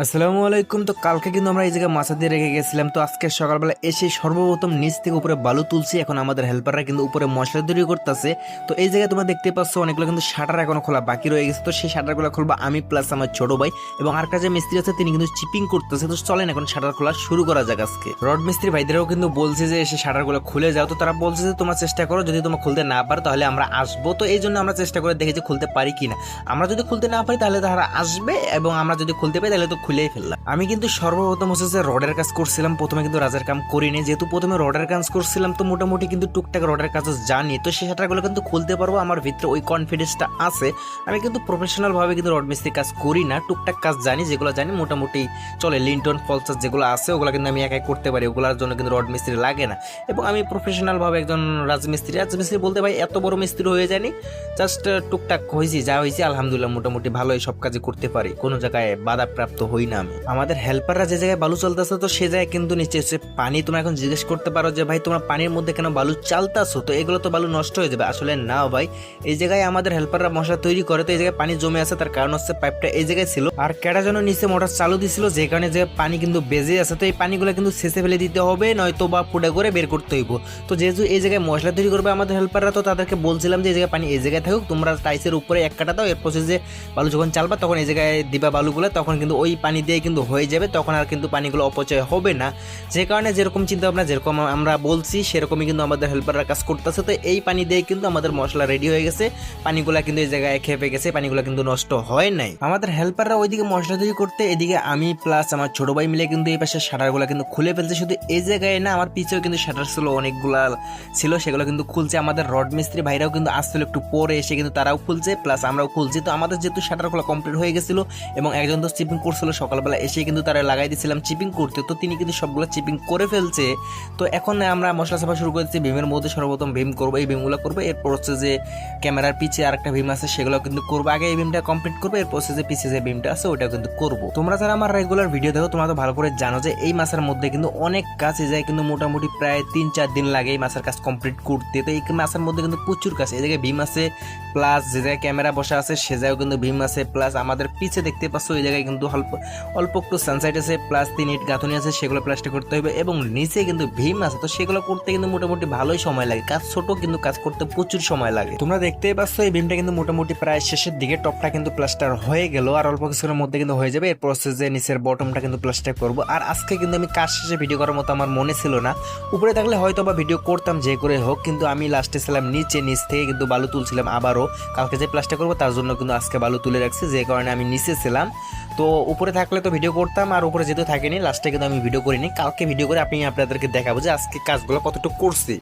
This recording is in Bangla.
আসসালামু আলাইকুম। তো কালকে কিন্তু আমরা এই জায়গায় মাছা দিয়ে রেখে গেছিলাম। তো আজকে সকালবেলা এসে সর্বপ্রথম নিচ থেকে উপরে বালু তুলছি। এখন আমাদের হেল্পাররা কিন্তু উপরে মশলা তৈরি করতেছে। তো এই জায়গায় তোমরা দেখতে পাচ্ছ অনেকগুলো কিন্তু শাটার এখনো খোলা বাকি রয়ে গেছে। তো সেই শাটারগুলো খুলবো আমি প্লাস আমার ছোট ভাই, এবং আরেকটা যে মিস্ত্রি আছে তিনি কিন্তু চিপিং করতেছে। তো চলেন এখন শাটার খোলা শুরু করা যাক। আজকে রড মিস্ত্রি ভাইদেরও কিন্তু বলছে যে এসে শাটারগুলো খুলে যাও। তো তারা বলছে যে তোমরা চেষ্টা করো, যদি তোমরা খুলতে না পারো তাহলে আমরা আসবো। তো এই জন্য আমরা চেষ্টা করে দেখি যে খুলতে পারি কিনা। আমরা যদি খুলতে না পারি তাহলে তারা আসবে, এবং আমরা যদি খুলতে পারি তাহলে তো খুলেই ফেললাম। আমি কিন্তু সর্বপ্রথম হচ্ছে যে রডের কাজ করছিলাম। প্রথমে কিন্তু রাজের কাম করিনি, যেহেতু প্রথমে রডের কাজ করছিলাম তো মোটামুটি কিন্তু টুকটাক রডের কাজও জানি। তো সেই শাটারগুলো কিন্তু খুলতে পারবো, আমার ভিতরে ওই কনফিডেন্সটা আছে। আমি কিন্তু প্রফেশনাল ভাবে কিন্তু রড মিস্ত্রি কাজ করি না, টুকটাক কাজ জানি, যেগুলো জানি মোটামুটি চলে। লিন্টন ফলসাস যেগুলো আছে ওগুলো কিন্তু আমি একাই করতে পারি, ওগুলোর জন্য কিন্তু রড মিস্ত্রি লাগে না। এবং আমি প্রফেশনাল ভাবে একজন রাজমিস্ত্রি বলতে ভাই এত বড় মিস্ত্রি হয়ে যায়নি, জাস্ট টুকটাক হয়েছি, যা হয়েছি আলহামদুলিল্লাহ মোটামুটি ভালোই সব কাজে করতে পারি, কোনো জায়গায় বাধাপ্রাপ্ত হই না আমি। আমাদের হেল্পাররা যে জায়গায় বালু চালতেছে তো সে জায়গায় কিন্তু নিচে হচ্ছে পানি। তোমরা এখন জিজ্ঞেস করতে পারো যে ভাই তোমরা পানির মধ্যে কেন বালু চালতাছো, তো এগুলো তো বালু নষ্ট হয়ে যাবে। আসলে না ভাই, এই জায়গায় আমাদের হেল্পাররা মশলা তৈরি করে, তো এই জায়গায় পানি জমে আছে, তার কারণ হচ্ছে পাইপটা এই জায়গায় ছিল আর কেডা যেন নিচে মোটর চালু দিছিল, যে কারণে যে পানি কিন্তু বেজে আছে। তো এই পানিগুলো কিন্তু শেষে ফেলে দিতে হবে, নয়তো বা ফুটা করে বের করতে হইব। তো যেহেতু এই জায়গায় মশলা তৈরি করবে আমাদের হেল্পাররা, তো তাদেরকে বলছিলাম যে এই জায়গায় পানি এই জায়গায় থাকুক, তোমরা টাইসের উপরে এক কাটা দাও, এরপর যে বালু যখন চালবা তখন এই জায়গায় দিবা বালুগুলো, তখন কিন্তু ওই পানি দিয়ে কিন্তু হয়ে যাবে, তখন আর কিন্তু পানিগুলো অপচয় হবে না। যে কারণে যেরকম চিন্তা ভাবনা যেরকম আমরা বলছি সেরকমই কিন্তু আমাদের হেল্পাররা কাজ করতেছে। তো এই পানি দিয়ে কিন্তু আমাদের মশলা রেডি হয়ে গেছে, পানিগুলা কিন্তু এই জায়গায় খেপে গেছে, পানিগুলো কিন্তু নষ্ট হয় নাই। আমাদের হেল্পাররা ওইদিকে মশলা তৈরি করতে, এদিকে আমি প্লাস আমার ছোট ভাই মিলে কিন্তু এই পাশে শাটারগুলো কিন্তু খুলে ফেলছে। শুধু এই জায়গায় না, আমার পিছেও কিন্তু শাটার ছিল অনেকগুলা ছিল, সেগুলো কিন্তু খুলছে। আমাদের রড মিস্ত্রি ভাইরাও কিন্তু আসছিল একটু পরে এসে, কিন্তু তারাও খুলছে প্লাস আমরাও খুলছি। তো আমাদের যেহেতু শাটার খোলা কমপ্লিট হয়ে গেছিল, এবং একজন তো চিপিং করছিল সকালবেলা এসে, কিন্তু তারা লাগাই দিয়েছিলাম চিপিং করতে, তো তিনি কিন্তু সবগুলো চিপিং করে ফেলছে। তো এখন আমরা মশলা চাপা শুরু করেছি। ভীমের মধ্যে সর্বপ্রথম ভীম করবো, এই ভীমগুলো করবো, এরপর হচ্ছে যে ক্যামেরার পিছে আরেকটা ভীম আছে সেগুলো কিন্তু করবো। আগে এই ভীমটা কমপ্লিট করবো, এরপর হচ্ছে যে পিছে যে ভীমটা আছে ওটা কিন্তু করবো। তোমরা যারা আমার রেগুলার ভিডিও দেখো তোমরা তো ভালো করে জানো যে এই মাছের মধ্যে কিন্তু অনেক কাজ যায়, কিন্তু মোটামুটি প্রায় 3-4 দিন লাগে এই মাছের কাজ কমপ্লিট করতে। তো এই মাছের মধ্যে কিন্তু প্রচুর কাজ। এই জায়গায় ভীম আছে, প্লাস যে জায়গায় ক্যামেরা বসা আছে সে জায়গায় কিন্তু ভীম আছে, প্লাস আমাদের পিছে দেখতে পাচ্ছ ওই জায়গায় কিন্তু অল্প একটু সানসাইড আছে, প্লাস 3 ইট গাঁথনি আছে, সেগুলো প্লাস্টিক করতে হবে, এবং নিচে কিন্তু ভীম আছে। তো সেগুলো করতে কিন্তু মোটামুটি ভালোই সময় লাগে, কাজ ছোট কিন্তু কাজ করতে প্রচুর সময় লাগে। তোমরা দেখতেই পাচ্ছ এই ভীমটা কিন্তু মোটামুটি প্রায় শেষের দিকে, টপটা কিন্তু প্লাস্টার হয়ে গেল, আর অল্প কিছুর মধ্যে কিন্তু হয়ে যাবে। এর প্রসেসে নিচের বটমটা কিন্তু প্লাস্টার করবো। আর আজকে কিন্তু আমি কাজ শেষে ভিডিও করার মতো আমার মনে ছিল না, উপরে থাকলে হয়তো বা ভিডিও করতাম যে করে হোক, কিন্তু আমি লাস্টে ছিলাম নিচ থেকে কিন্তু বালু তুলছিলাম আবারও। কালকে যে প্লাস্টার করবো তার জন্য কিন্তু আজকে বালু তুলে রাখছি, যে কারণে আমি নিচে ছিলাম। তো উপরে থাকলে তো ভিডিও করতাম, আর উপরে যেহেতু থাকেনি লাস্টে কিন্তু আমি ভিডিও করিনি। কালকে ভিডিও করে আপনাদেরকে দেখাবো যে আজকে কাজগুলো কতটুকু করছি।